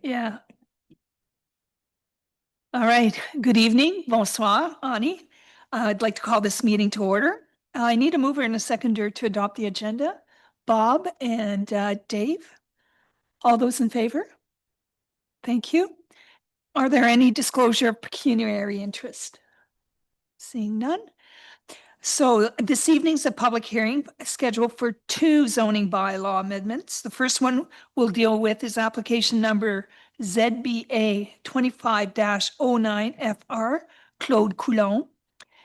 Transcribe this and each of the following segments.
Yeah. All right. Good evening. Bonsoir, Ani. I'd like to call this meeting to order. I need a mover and a seconder to adopt the agenda. Bob and Dave. All those in favor? Thank you. Are there any disclosure of pecuniary interest? Seeing none. So this evening's a public hearing scheduled for two zoning bylaw amendments. The first one we'll deal with is application number ZBA 25-09FR, Claude Coulon.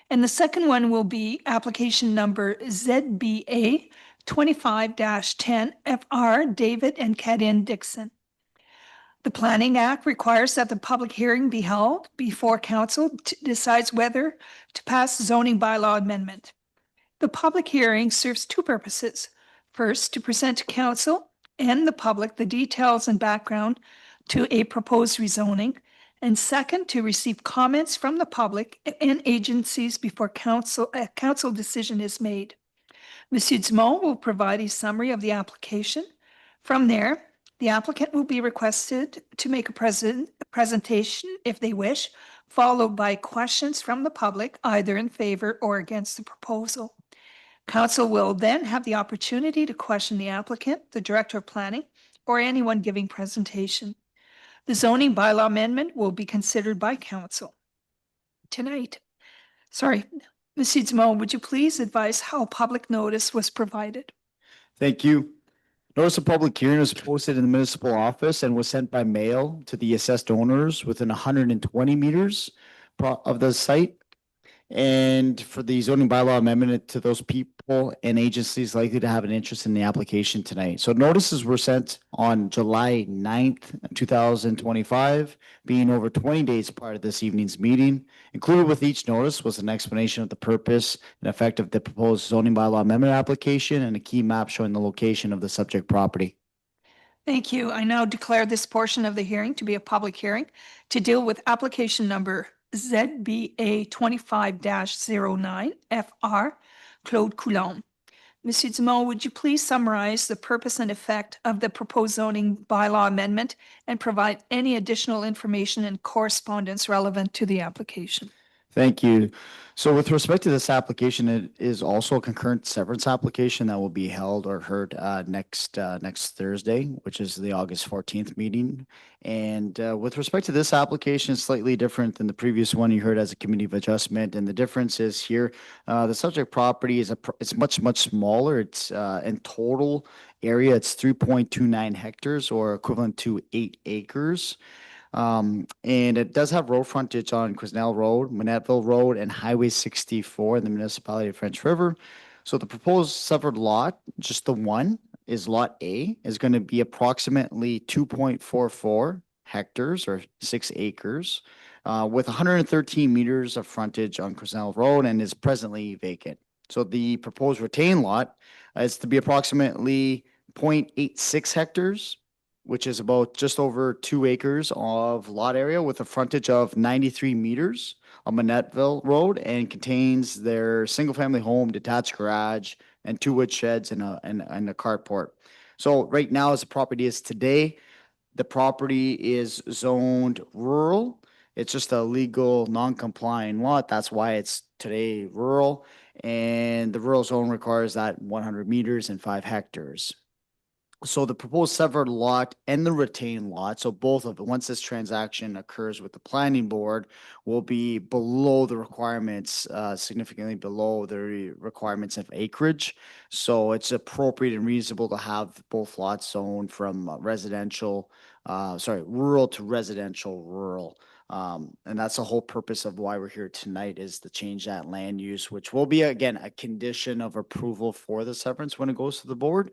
And the second one will be application number ZBA 25-10FR, David and Kadin Dixon. The Planning Act requires that the public hearing be held before council decides whether to pass the zoning bylaw amendment. The public hearing serves two purposes. First, to present to council and the public the details and background to a proposed rezoning. And second, to receive comments from the public and agencies before a council decision is made. Monsieur Dumont will provide a summary of the application. From there, the applicant will be requested to make a presentation if they wish, followed by questions from the public, either in favor or against the proposal. Council will then have the opportunity to question the applicant, the director of planning, or anyone giving presentation. The zoning bylaw amendment will be considered by council tonight. Sorry, Monsieur Dumont, would you please advise how public notice was provided? Thank you. Notice of public hearing was posted in the municipal office and was sent by mail to the assessed owners within 120 meters of the site. And for the zoning bylaw amendment to those people and agencies likely to have an interest in the application tonight. So notices were sent on July 9th, 2025, being over 20 days prior to this evening's meeting. Included with each notice was an explanation of the purpose and effect of the proposed zoning bylaw amendment application and a key map showing the location of the subject property. Thank you. I now declare this portion of the hearing to be a public hearing to deal with application number ZBA 25-09FR, Claude Coulon. Monsieur Dumont, would you please summarize the purpose and effect of the proposed zoning bylaw amendment and provide any additional information and correspondence relevant to the application? Thank you. So with respect to this application, it is also a concurrent severance application that will be held or heard next Thursday, which is the August 14th meeting. And with respect to this application, it's slightly different than the previous one you heard as a committee of adjustment. And the difference is here, the subject property is it's much smaller. It's in total area, it's 3.29 hectares or equivalent to 8 acres. And it does have road frontage on Quesnel Road, Manettville Road, and Highway 64 in the municipality of French River. So the proposed severed lot, just the one, is Lot A, is going to be approximately 2.44 hectares or 6 acres, with 113 meters of frontage on Quesnel Road and is presently vacant. So the proposed retained lot is to be approximately 0.86 hectares, which is about just over 2 acres of lot area with a frontage of 93 meters on Manettville Road and contains their single-family home, detached garage, and 2 wood sheds and a carport. So right now, as the property is today, the property is zoned rural. It's just a legal non-complying lot. That's why it's today rural. And the rural zone requires that 100 meters and 5 hectares. So the proposed severed lot and the retained lot, so both of it, once this transaction occurs with the planning board, will be below the requirements, significantly below the requirements of acreage. So it's appropriate and reasonable to have both lots zoned from rural to residential rural. And that's the whole purpose of why we're here tonight, is to change that land use, which will be, again, a condition of approval for the severance when it goes to the board.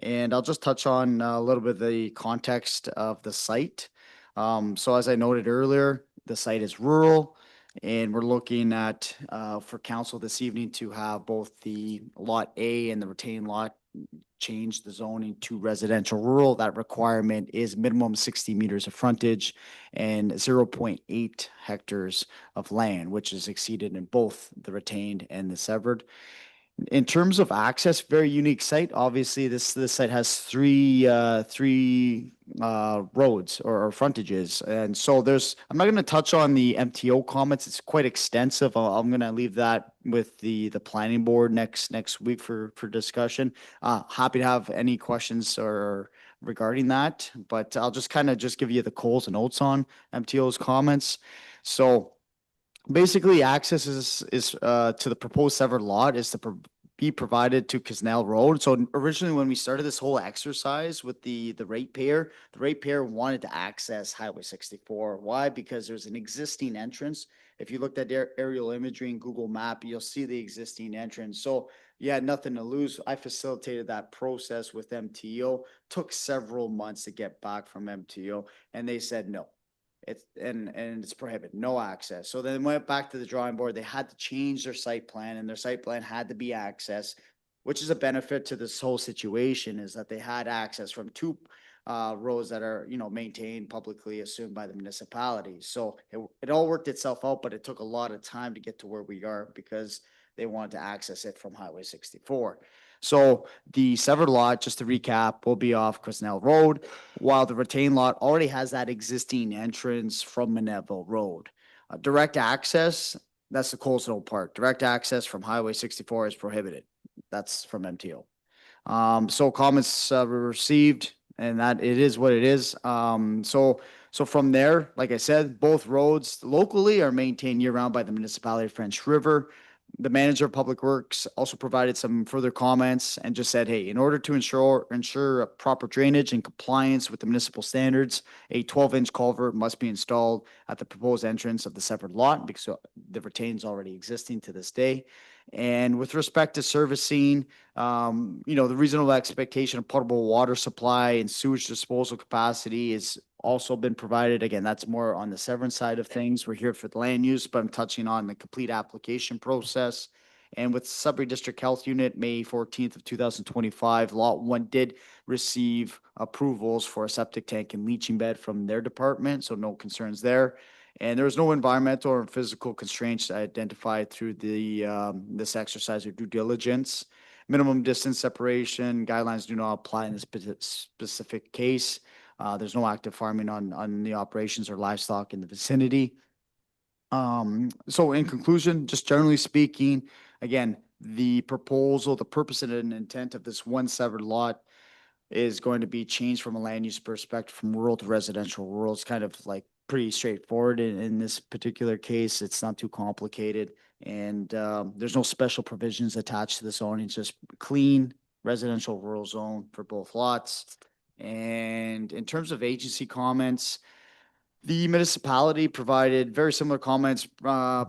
And I'll just touch on a little bit of the context of the site. So as I noted earlier, the site is rural, and we're looking at, for council this evening, to have both the Lot A and the retained lot change the zoning to residential rural. That requirement is minimum 60 meters of frontage and 0.8 hectares of land, which is exceeded in both the retained and the severed. In terms of access, very unique site. Obviously, this site has three roads or frontages, and so I'm not going to touch on the MTO comments. It's quite extensive. I'm going to leave that with the planning board next week for discussion. Happy to have any questions or regarding that, but I'll just kind of just give you the Coles and Oates on MTO's comments. So basically, access is to the proposed severed lot is to be provided to Kisnell Road. So originally, when we started this whole exercise with the ratepayer wanted to access Highway 64. Why? Because there's an existing entrance. If you looked at aerial imagery and Google Map, you'll see the existing entrance. So you had nothing to lose. I facilitated that process with MTO. Took several months to get back from MTO, and they said no. It's prohibited, no access. So then went back to the drawing board. They had to change their site plan, and their site plan had to be access, which is a benefit to this whole situation, is that they had access from two roads that are, maintained publicly assumed by the municipality. So it all worked itself out, but it took a lot of time to get to where we are because they wanted to access it from Highway 64. So the severed lot, just to recap, will be off Quesnel Road, while the retained lot already has that existing entrance from Maneville Road. Direct access, that's the Colesville part. Direct access from Highway 64 is prohibited. That's from MTO. So comments were received, and that it is what it is. So from there, like I said, both roads locally are maintained year-round by the municipality of French River. The manager of Public Works also provided some further comments and just said, hey, in order to ensure proper drainage and compliance with the municipal standards, a 12-inch culvert must be installed at the proposed entrance of the separate lot because the retain is already existing to this day. And with respect to servicing, the reasonable expectation of potable water supply and sewage disposal capacity is also been provided. Again, that's more on the severance side of things. We're here for the land use, but I'm touching on the complete application process. And with Sudbury District Health Unit, May 14th of 2025, Lot 1 did receive approvals for a septic tank and leaching bed from their department, so no concerns there. And there was no environmental or physical constraints identified through this exercise or due diligence. Minimum distance separation guidelines do not apply in this specific case. There's no active farming on the operations or livestock in the vicinity. So in conclusion, just generally speaking, again, the proposal, the purpose and intent of this one severed lot is going to be changed from a land use perspective from rural to residential. Rural is kind of like pretty straightforward in this particular case. It's not too complicated, and there's no special provisions attached to the zoning. It's just clean residential rural zone for both lots. And in terms of agency comments, the municipality provided very similar comments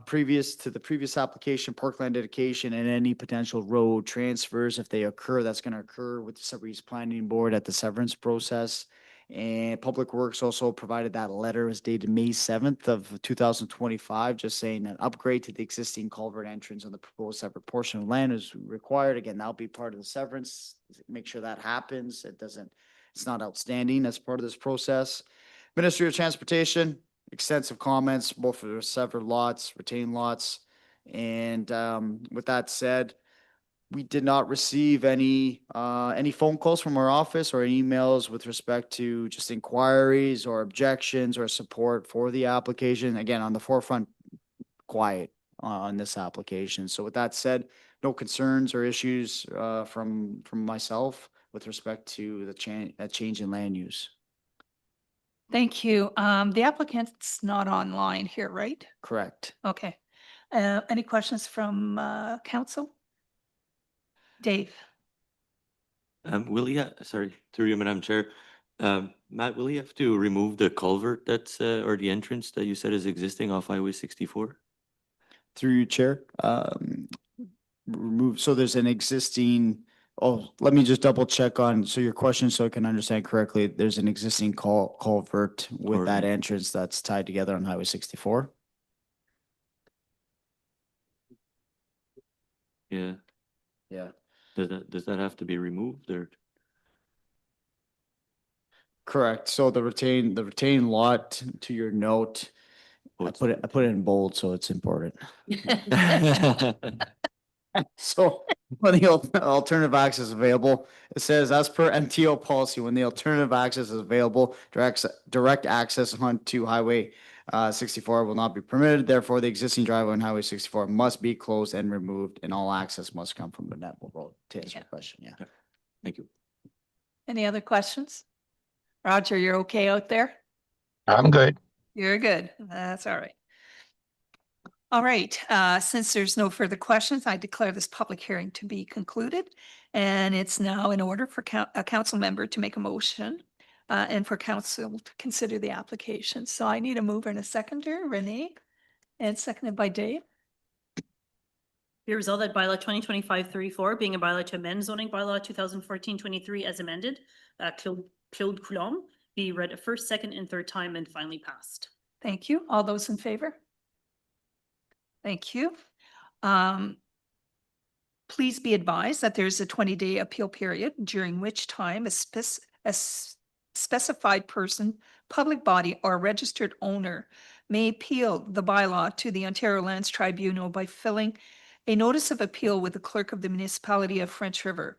previous to the previous application, parkland dedication, and any potential road transfers, if they occur, that's going to occur with the Sudbury Planning Board at the severance process. And Public Works also provided that letter, was dated May 7th of 2025, just saying an upgrade to the existing culvert entrance on the proposed separate portion of land is required. Again, that'll be part of the severance. Make sure that happens. It's not outstanding as part of this process. Ministry of Transportation, extensive comments, both for the severed lots, retained lots. And with that said, we did not receive any phone calls from our office or emails with respect to just inquiries or objections or support for the application. Again, on the forefront, quiet on this application. So with that said, no concerns or issues from myself with respect to the change in land use. Thank you. The applicant's not online here, right? Correct. Okay. Any questions from council? Dave? Will you, sorry, through you, Madam Chair. Matt, will you have to remove the culvert that's, or the entrance that you said is existing off Highway 64? Through you, Chair, remove, so there's an existing, let me just double check on, so your question, so I can understand correctly, there's an existing culvert with that entrance that's tied together on Highway 64? Yeah. Yeah. Does that have to be removed or? Correct. So the retained lot, to your note, I put it in bold, so it's important. So when the alternative access is available, it says as per MTO policy, when the alternative access is available, direct access onto Highway 64 will not be permitted. Therefore, the existing driveway on Highway 64 must be closed and removed, and all access must come from the Nettle Road. To answer your question, yeah. Thank you. Any other questions? Roger, you're okay out there? I'm good. You're good. That's all right. All right, since there's no further questions, I declare this public hearing to be concluded. And it's now in order for a council member to make a motion and for council to consider the application. So I need a mover and a seconder, Renee, and seconded by Dave. Be resolved that bylaw 2025-34 being a bylaw to amend zoning bylaw 2014-23 as amended, Claude Coulomb, be read a first, second, and third time and finally passed. Thank you. All those in favor? Thank you. Please be advised that there's a 20-day appeal period, during which time a specified person, public body, or registered owner may appeal the bylaw to the Ontario Lands Tribunal by filling a notice of appeal with the clerk of the municipality of French River.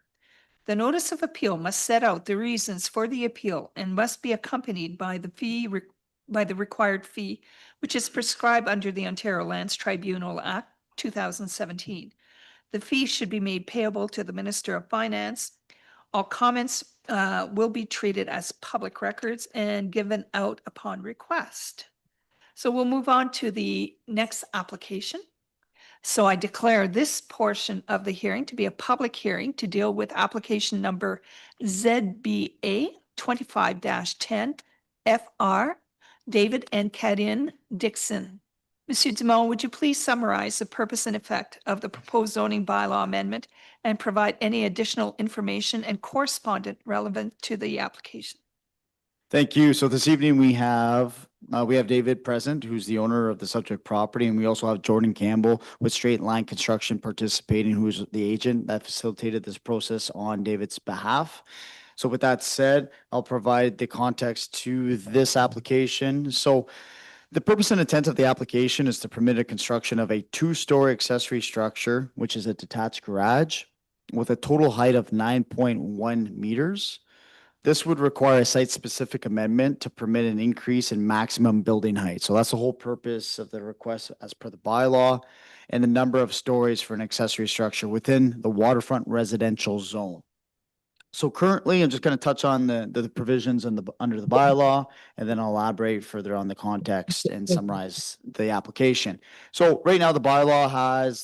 The notice of appeal must set out the reasons for the appeal and must be accompanied by the required fee, which is prescribed under the Ontario Lands Tribunal Act 2017. The fee should be made payable to the Minister of Finance. All comments will be treated as public records and given out upon request. So we'll move on to the next application. So I declare this portion of the hearing to be a public hearing to deal with application number ZBA 25-10 FR, David and Kadin Dixon. Monsieur Dumont, would you please summarize the purpose and effect of the proposed zoning bylaw amendment and provide any additional information and correspondent relevant to the application? Thank you. So this evening we have David present, who's the owner of the subject property, and we also have Jordan Campbell with Straight Line Construction participating, who's the agent that facilitated this process on David's behalf. So with that said, I'll provide the context to this application. So the purpose and intent of the application is to permit a construction of a two-story accessory structure, which is a detached garage with a total height of 9.1 meters. This would require a site-specific amendment to permit an increase in maximum building height. So that's the whole purpose of the request as per the bylaw, and the number of stories for an accessory structure within the waterfront residential zone. So currently, I'm just going to touch on the provisions under the bylaw, and then I'll elaborate further on the context and summarize the application. So right now, the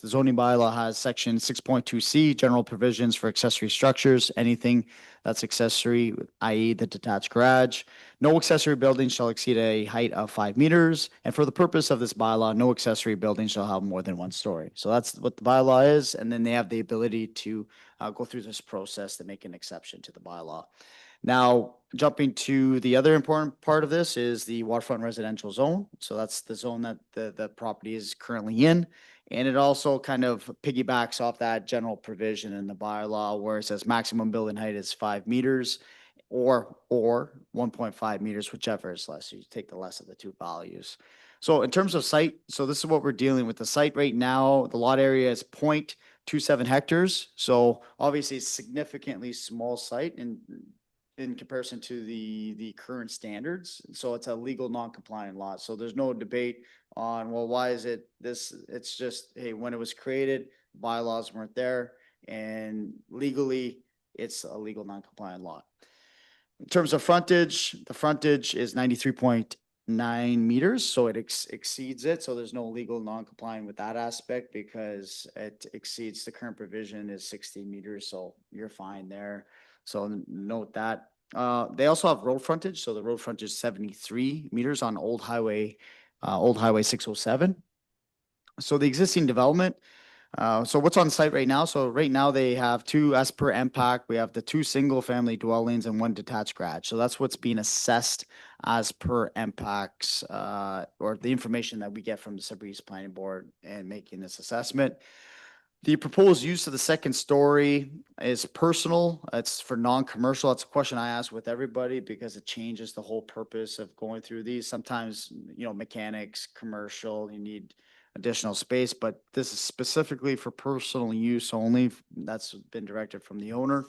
zoning bylaw has section 6.2C, general provisions for accessory structures, anything that's accessory, i.e. the detached garage. No accessory building shall exceed a height of 5 meters. And for the purpose of this bylaw, no accessory building shall have more than 1 story. So that's what the bylaw is. And then they have the ability to go through this process to make an exception to the bylaw. Now, jumping to the other important part of this is the waterfront residential zone. So that's the zone that the property is currently in. And it also kind of piggybacks off that general provision in the bylaw where it says maximum building height is 5 meters or 1.5 meters, whichever is less. So you take the less of the two values. So in terms of site, so this is what we're dealing with. The site right now, the lot area is 0.27 hectares. So obviously it's significantly small site in comparison to the current standards. So it's a legal non-compliant lot. So there's no debate on, well, why is it this? It's just, hey, when it was created, bylaws weren't there, and legally it's a legal non-compliant lot. In terms of frontage, the frontage is 93.9 meters, so it exceeds it. So there's no legal non-compliant with that aspect because it exceeds the current provision is 60 meters. So you're fine there. So note that. They also have road frontage. So the road frontage is 73 meters on Old Highway 607. So the existing development, so what's on site right now? So right now they have two, as per MPAC, we have the 2 single-family dwellings and 1 detached garage. So that's what's being assessed as per MPAC's, or the information that we get from the Sudbury Planning Board and making this assessment. The proposed use of the second story is personal. It's for non-commercial. That's a question I ask with everybody because it changes the whole purpose of going through these. Sometimes, mechanics, commercial, you need additional space, but this is specifically for personal use only. That's been directed from the owner.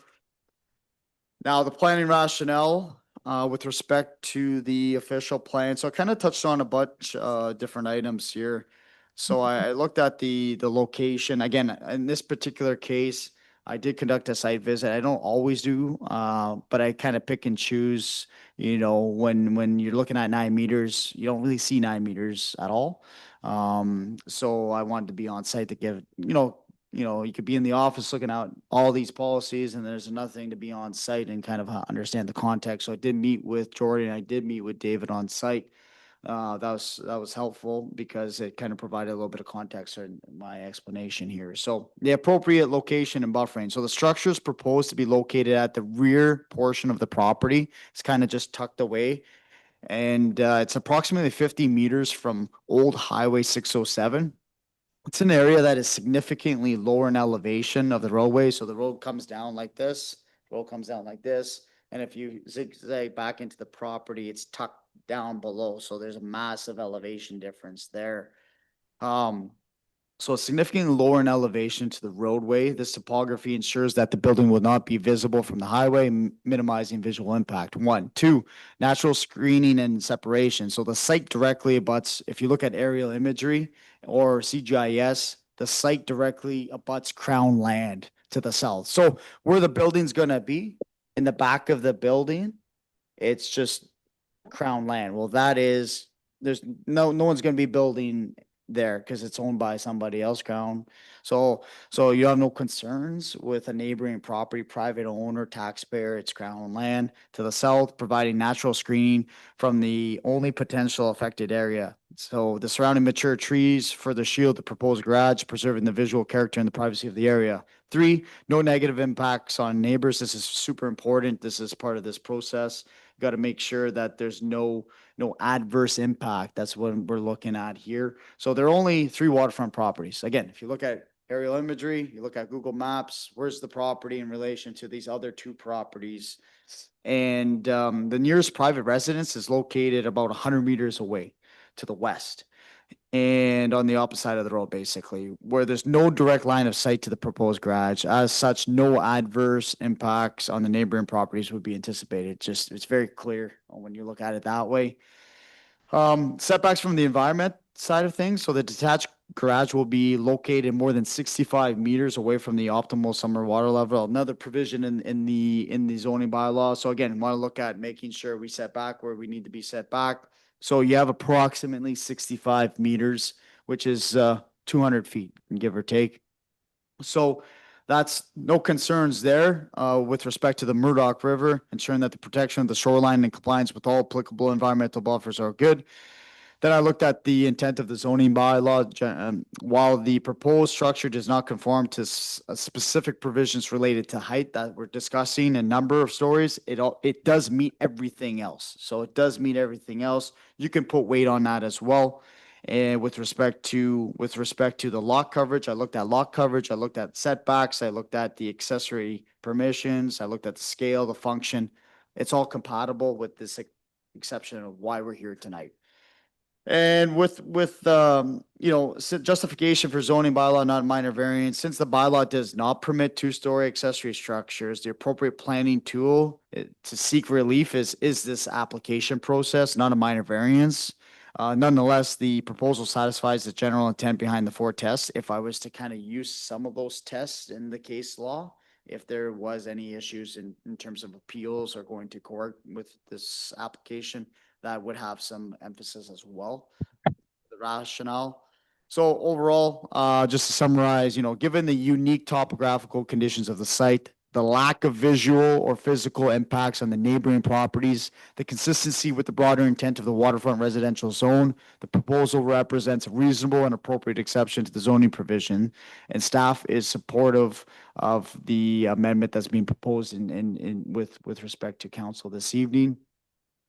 Now, the planning rationale, with respect to the official plan, so I kind of touched on a bunch, different items here. So I looked at the location, again, in this particular case, I did conduct a site visit. I don't always do, but I kind of pick and choose, when you're looking at 9 meters, you don't really see 9 meters at all. So I wanted to be on site to give, you could be in the office looking at all these policies and there's another thing to be on site and kind of understand the context. So I did meet with Jordan. I did meet with David on site. That was helpful because it kind of provided a little bit of context in my explanation here. So the appropriate location and buffering. So the structure is proposed to be located at the rear portion of the property. It's kind of just tucked away. And it's approximately 50 meters from Old Highway 607. It's an area that is significantly lower in elevation of the roadway. So the road comes down like this, road comes down like this. And if you zigzag back into the property, it's tucked down below. So there's a massive elevation difference there. So it's significantly lower in elevation to the roadway. This topography ensures that the building will not be visible from the highway, minimizing visual impact. 1, 2, natural screening and separation. So the site directly abuts, if you look at aerial imagery or CGIS, the site directly abuts Crown land to the south. So where the building's gonna be, in the back of the building, it's just Crown land. Well, there's no one's gonna be building there because it's owned by somebody else, Crown. So you have no concerns with a neighboring property, private owner, taxpayer, it's Crown land to the south, providing natural screening from the only potential affected area. So the surrounding mature trees further shield the proposed garage, preserving the visual character and the privacy of the area. 3, no negative impacts on neighbors. This is super important. This is part of this process. Got to make sure that there's no adverse impact. That's what we're looking at here. So there are only 3 waterfront properties. Again, if you look at aerial imagery, you look at Google Maps, where's the property in relation to these other 2 properties? And the nearest private residence is located about 100 meters away to the west and on the opposite side of the road, basically, where there's no direct line of sight to the proposed garage. As such, no adverse impacts on the neighboring properties would be anticipated. It's very clear when you look at it that way. Setbacks from the environment side of things. So the detached garage will be located more than 65 meters away from the optimal summer water level. Another provision in the zoning bylaw. So again, want to look at making sure we set back where we need to be set back. So you have approximately 65 meters, which is 200 feet, give or take. So that's no concerns there with respect to the Murdoch River, ensuring that the protection of the shoreline and compliance with all applicable environmental buffers are good. Then I looked at the intent of the zoning bylaw. While the proposed structure does not conform to specific provisions related to height that we're discussing and number of stories, it does meet everything else. So it does meet everything else. You can put weight on that as well. And with respect to the lot coverage, I looked at lot coverage, I looked at setbacks, I looked at the accessory permissions, I looked at the scale, the function. It's all compatible with this exception of why we're here tonight. And with justification for zoning bylaw, not minor variance, since the bylaw does not permit 2-story accessory structures, the appropriate planning tool to seek relief is this application process, not a minor variance. Nonetheless, the proposal satisfies the general intent behind the 4 tests. If I was to kind of use some of those tests in the case law, if there was any issues in terms of appeals or going to court with this application, that would have some emphasis as well, the rationale. So overall, just to summarize, given the unique topographical conditions of the site, the lack of visual or physical impacts on the neighboring properties, the consistency with the broader intent of the waterfront residential zone, the proposal represents a reasonable and appropriate exception to the zoning provision, and staff is supportive of the amendment that's being proposed with respect to council this evening.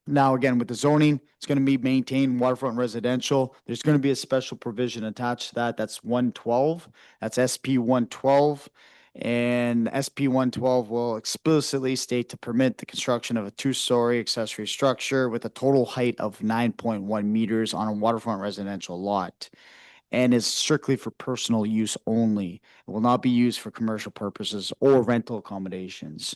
Now, again, with the zoning, it's going to be maintained waterfront residential. There's going to be a special provision attached to that. That's 112. That's SP 112. And SP 112 will explicitly state to permit the construction of a 2-story accessory structure with a total height of 9.1 meters on a waterfront residential lot. and is strictly for personal use only. It will not be used for commercial purposes or rental accommodations.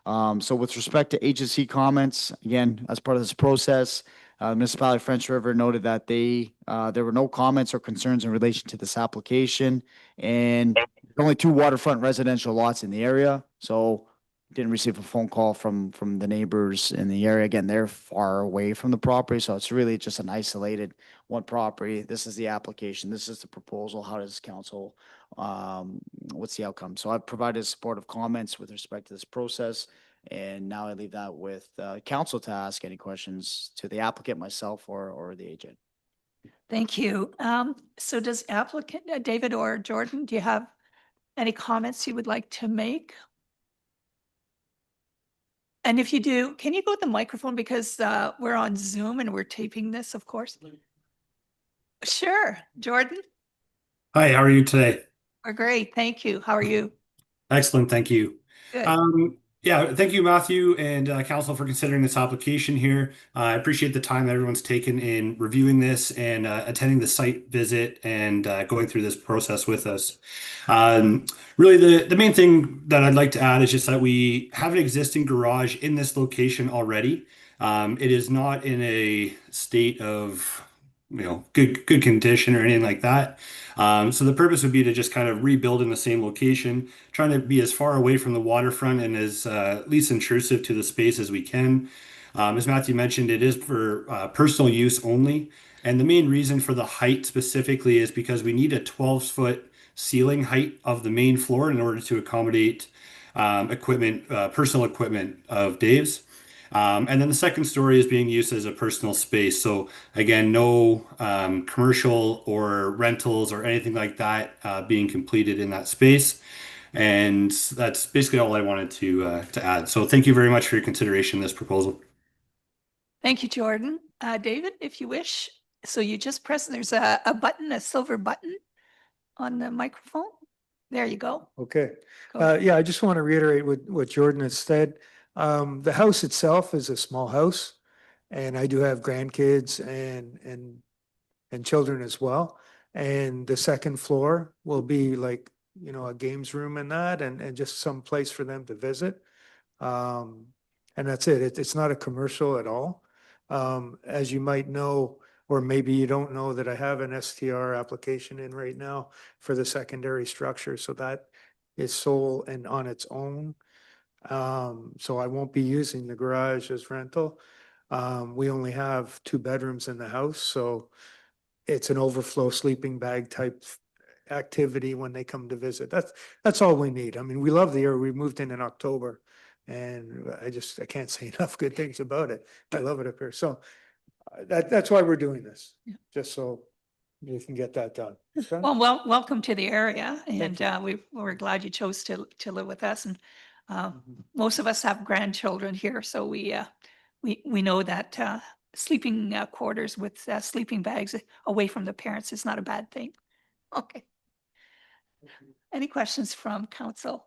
So with respect to agency comments, again, as part of this process, municipality of French River noted that there were no comments or concerns in relation to this application, and there are only 2 waterfront residential lots in the area, so didn't receive a phone call from the neighbors in the area. Again, they're far away from the property, so it's really just an isolated one property. This is the application. This is the proposal. How does council, what's the outcome? So I've provided supportive comments with respect to this process. And now I leave that with council to ask any questions to the applicant, myself, or the agent. Thank you. So does applicant, David or Jordan, do you have any comments you would like to make? And if you do, can you go to the microphone because we're on Zoom and we're taping this, of course? Sure. Jordan? Hi, how are you today? We're great. Thank you. How are you? Excellent, thank you. Good. Yeah, thank you, Matthew and council for considering this application here. I appreciate the time that everyone's taken in reviewing this and attending the site visit and going through this process with us. Really, the main thing that I'd like to add is just that we have an existing garage in this location already. It is not in a state of good condition or anything like that. So the purpose would be to just kind of rebuild in the same location, trying to be as far away from the waterfront and as least intrusive to the space as we can. As Matthew mentioned, it is for personal use only. And the main reason for the height specifically is because we need a 12-foot ceiling height of the main floor in order to accommodate personal equipment of Dave's. And then the second story is being used as a personal space. So again, no commercial or rentals or anything like that being completed in that space. And that's basically all I wanted to add. So thank you very much for your consideration of this proposal. Thank you, Jordan. David, if you wish. So you just press, there's a button, a silver button on the microphone. There you go. Okay. Go ahead. Yeah, I just want to reiterate what Jordan has said. The house itself is a small house, and I do have grandkids and children as well. And the second floor will be like, a games room and that, and just some place for them to visit. And that's it. It's not a commercial at all. As you might know, or maybe you don't know, that I have an STR application in right now for the secondary structure. So that is sole and on its own. So I won't be using the garage as rental. We only have 2 bedrooms in the house, so it's an overflow sleeping bag type activity when they come to visit. That's all we need. I mean, we love the area. We moved in October, and I can't say enough good things about it. I love it up here. So that's why we're doing this, just so we can get that done. Okay? Well, welcome to the area, and you. we're glad you chose to live with us. And most of us have grandchildren here, so we know that sleeping quarters with sleeping bags away from the parents is not a bad thing. Okay. Any questions from council?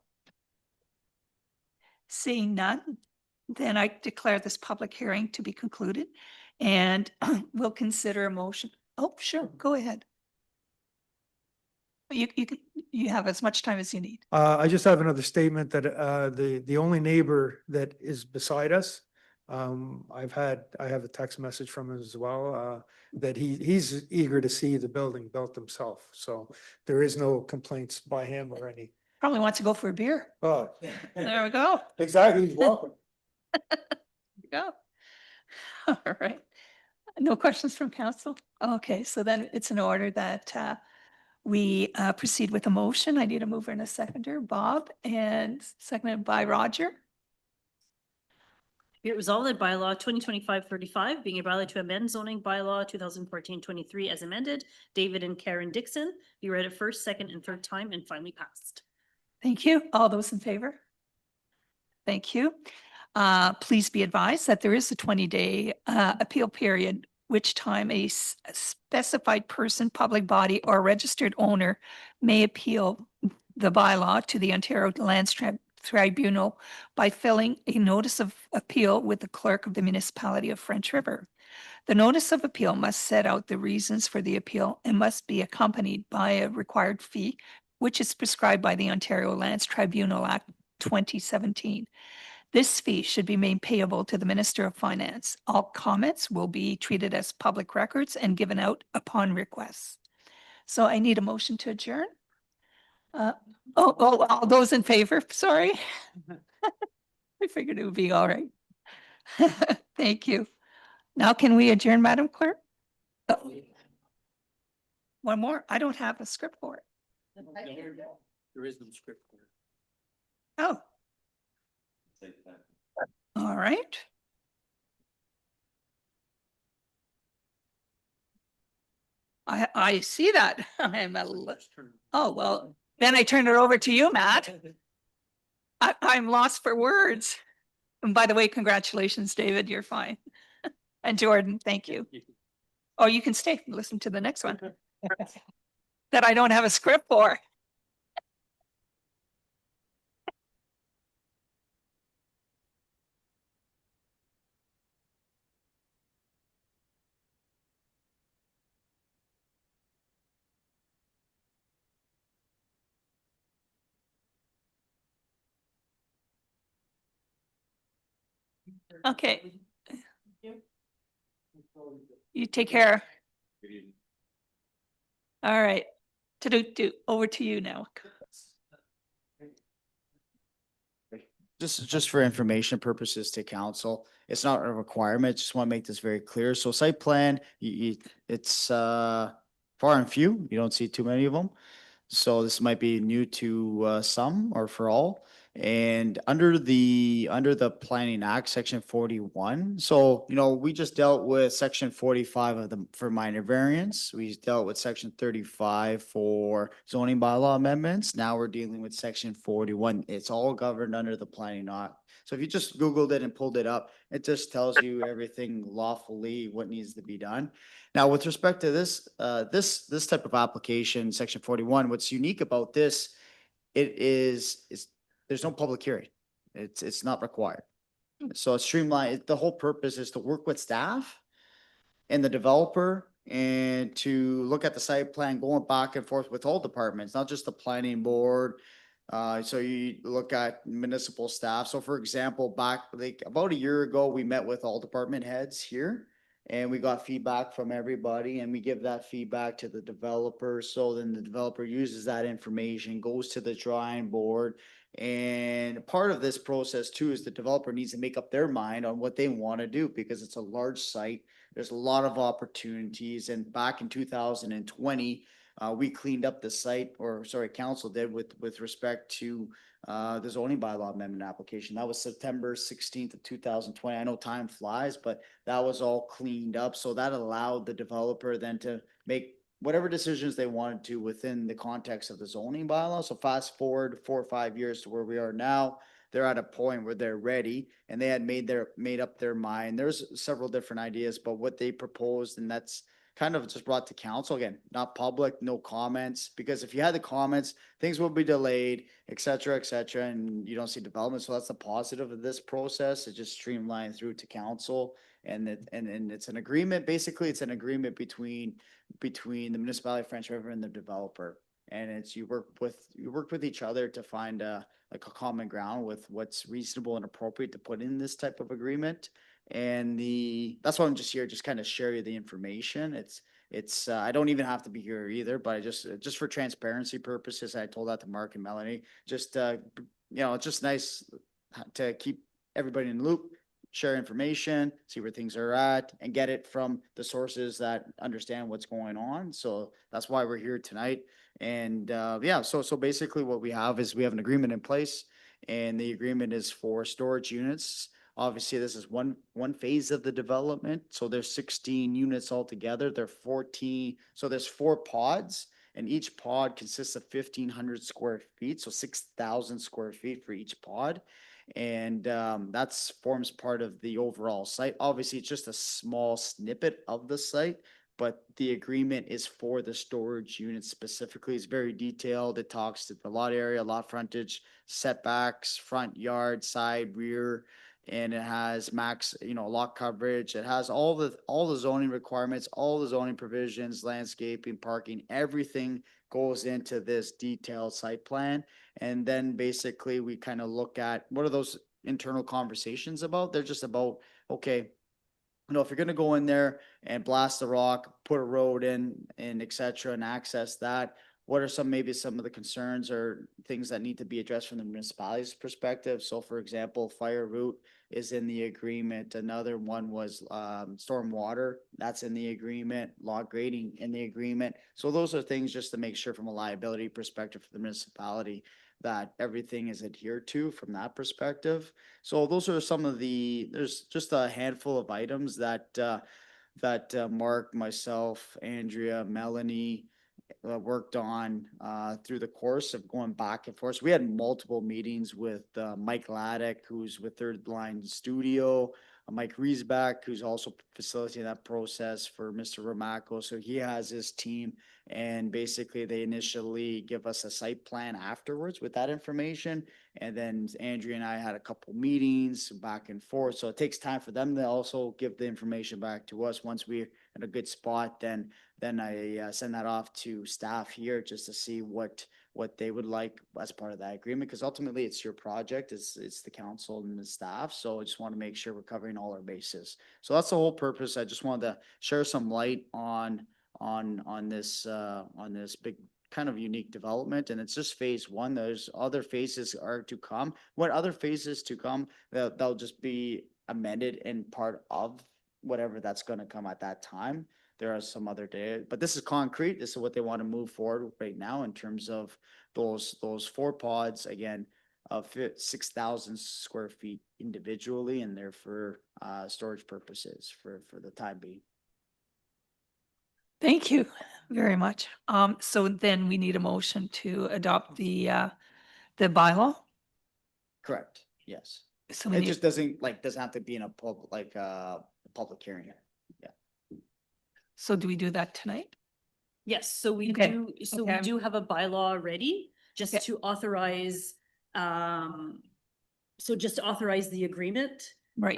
Seeing none, then I declare this public hearing to be concluded, and we'll consider a motion. Oh, sure, go ahead. You have as much time as you need. I just have another statement that the only neighbor that is beside us, I have a text message from him as well, that he's eager to see the building built himself. So there is no complaints by him or any. Probably wants to go for a beer. Oh, There we go. exactly. He's welcome. Go. All right. No questions from council? Okay, so then it's in order that we proceed with a motion. I need a mover and a seconder, Bob, and seconded by Roger. Be it resolved that bylaw 2025-35, being a bylaw to amend zoning bylaw 2014-23 as amended, David and Karen Dixon, be read at first, second, and third time and finally passed. Thank you. All those in favor? Thank you. Please be advised that there is a 20-day appeal period, which time a specified person, public body, or registered owner may appeal the bylaw to the Ontario Lands Tribunal by filling a notice of appeal with the clerk of the municipality of French River. The notice of appeal must set out the reasons for the appeal and must be accompanied by a required fee, which is prescribed by the Ontario Lands Tribunal Act 2017. This fee should be made payable to the Minister of Finance. All comments will be treated as public records and given out upon request. So I need a motion to adjourn. All those in favor, sorry. I figured it would be all right. Thank you. Now can we adjourn, Madam Clerk? Oh. One more? I don't have a script for it. There is no script. Oh, all right. I see that. Oh, well, then I turn it over to you, Matt. I'm lost for words. And by the way, congratulations, David, you're fine. And Jordan, thank you. Oh, you can stay and listen to the next one that I don't have a script for. Okay. You take care. All right. To over to you now. Just for information purposes to council, it's not a requirement. Just want to make this very clear. So site plan, it's far and few. You don't see too many of them. So this might be new to some or for all. And under the Planning Act, Section 41. So, we just dealt with Section 45 of for minor variance. We dealt with Section 35 for zoning bylaw amendments. Now we're dealing with Section 41. It's all governed under the Planning Act. So if you just Googled it and pulled it up, it just tells you everything lawfully, what needs to be done. Now, with respect to this type of application, Section 41, what's unique about this, there's no public hearing. It's not required. So it's streamlined. The whole purpose is to work with staff and the developer and to look at the site plan going back and forth with all departments, not just the planning board. So you look at municipal staff. So for example, back like about a year ago, we met with all department heads here and we got feedback from everybody and we give that feedback to the developer. So then the developer uses that information, goes to the drawing board. And part of this process too is the developer needs to make up their mind on what they want to do because it's a large site. There's a lot of opportunities. And back in 2020, we cleaned up the site, or sorry, council did with respect to the zoning bylaw amendment application. That was September 16th of 2020. I know time flies, but that was all cleaned up. So that allowed the developer then to make whatever decisions they wanted to within the context of the zoning bylaw. So fast forward 4 or 5 years to where we are now, they're at a point where they're ready and they had made up their mind. There's several different ideas, but what they proposed, and that's kind of just brought to council again, not public, no comments, because if you had the comments, things will be delayed, et cetera, and you don't see development. So that's the positive of this process. It just streamlined through to council and it's an agreement. Basically, it's an agreement between the municipality of French River and the developer. And it's you work with each other to find like a common ground with what's reasonable and appropriate to put in this type of agreement. And that's why I'm just here, just kind of share you the information. It's I don't even have to be here either, but I just for transparency purposes, I told that to Mark and Melanie. Just it's just nice to keep everybody in the loop, share information, see where things are at, and get it from the sources that understand what's going on. So that's why we're here tonight. And so basically what we have is we have an agreement in place, and the agreement is for storage units. Obviously, this is one phase of the development. So there's 16 units altogether. There are 14. So there's 4 pods, and each pod consists of 1,500 square feet. So 6,000 square feet for each pod. And that's forms part of the overall site. Obviously, it's just a small snippet of the site, but the agreement is for the storage unit specifically. It's very detailed. It talks to the lot area, lot frontage, setbacks, front yard, side, rear, and it has max, lot coverage. It has all the zoning requirements, all the zoning provisions, landscaping, parking, everything goes into this detailed site plan. And then basically we kind of look at what are those internal conversations about? They're just about, okay, if you're gonna go in there and blast the rock, put a road in and et cetera, and access that, what are maybe some of the concerns or things that need to be addressed from the municipality's perspective? So for example, fire route is in the agreement. Another one was storm water, that's in the agreement, log grading in the agreement. So those are things just to make sure from a liability perspective for the municipality that everything is adhered to from that perspective. So those are some of there's just a handful of items that Mark, myself, Andrea, Melanie worked on through the course of going back and forth. So we had multiple meetings with Mike Laddick, who's with Third Line Studio, Mike Riesbeck, who's also facilitating that process for Mr. Romacco. So he has his team, and basically they initially give us a site plan afterwards with that information. And then Andrea and I had a couple meetings back and forth. So it takes time for them to also give the information back to us. Once we're in a good spot, then I send that off to staff here just to see what they would like as part of that agreement, because ultimately it's your project, it's the council and the staff. So I just want to make sure we're covering all our bases. So that's the whole purpose. I just wanted to share some light on this big kind of unique development, and it's just phase one. There's other phases are to come. What other phases to come? They'll just be amended and part of whatever that's going to come at that time. There are some other data, but this is concrete. This is what they want to move forward right now in terms of those 4 pods, again, of 6,000 square feet individually, and they're for storage purposes for the time being. Thank you very much. So then we need a motion to adopt the bylaw. Correct. Yes. So we It need, just doesn't have to be in a public hearing. so do we do that tonight? Yes, so we Okay, do, so okay. we do have a bylaw ready, just Okay. to authorize, so just to authorize the agreement. Right.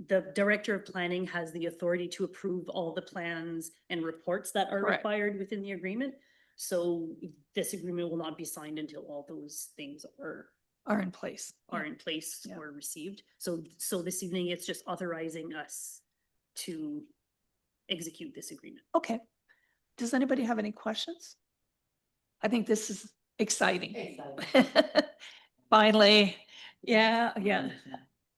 The director of planning has the authority to approve all the plans and reports that are Correct. required within the agreement. So this agreement will not be signed until all those things Are in place. are in place Yeah. or received. So this evening, it's just authorizing us to execute this agreement. Okay. Does anybody have any questions? I think this is exciting. Finally. Yeah.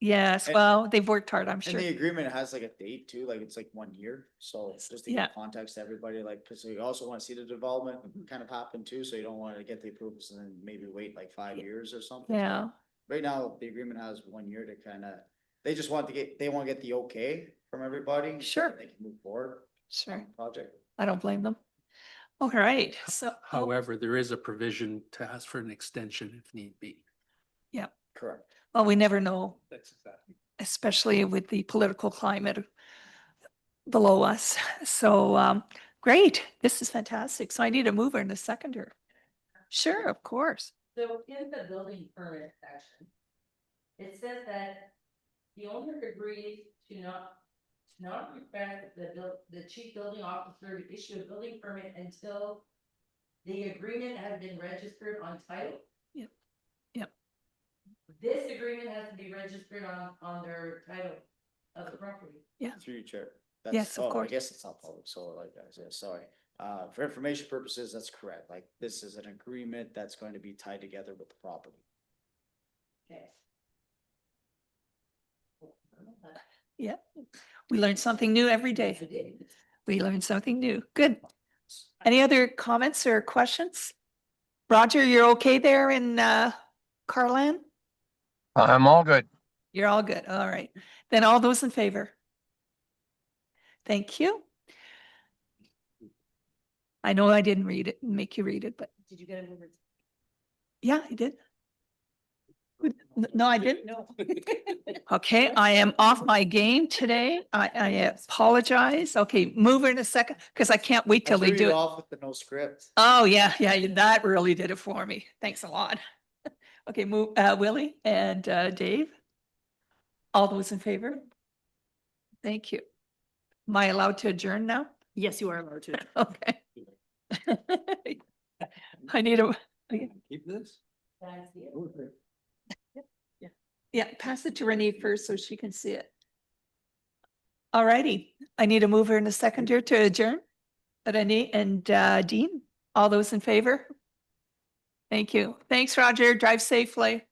Yes, And- well, they've worked hard, I'm And sure. the agreement has like a date too, like it's like 1 year. So just to Yeah. give context to everybody, like, because you also want to see the development kind of happen too. So you don't want to get the approvals and then maybe wait like 5 years or something. Yeah, Right now, the agreement has 1 year to kind of, they just want to get the okay from everybody. so Sure. that They can move forward on sure. the project. I don't blame them. All right, so. However, there is a provision to ask for an extension if need be. Yeah, Correct. well, we never know, That's exactly. especially with the political climate below us. So, great, this is fantastic. So I need a mover and a seconder. Sure, of course. So in the building permit section, it says that the owner agrees to not request the chief building officer to issue a building permit until the agreement has been registered on title. Yep, yep. This agreement has to be registered on their title of the property. Through you, Chair. Yes, of I course. guess it's not public, so like I said, sorry. For information purposes, that's correct. Like, this is an agreement that's going to be tied together with the property. Okay. Yeah, we learn something new every day. We learn something new. Good. Any other comments or questions? Roger, you're okay there in Carland? I'm all good. You're all good. All right. Then all those in favor? Thank you. I know I didn't read it, make you read it, but Did you get a mover? yeah, I did. No, I didn't. No. Okay, I am off my game today. I apologize. Okay, mover in a second, because I can't wait till I they threw do you it. off with the no script. Oh, yeah, that really did it for me. Thanks a lot. Okay, move, Willie and Dave. All those in favor? Thank you. Am I allowed to adjourn now? Yes, you are allowed to. Okay. I need a, Keep this? That's it. yeah, pass it to Renee first so she can see it. All righty, I need a mover and a seconder to adjourn. Renee and Dean, all those in favor? Thank you. Thanks, Roger. Drive safely.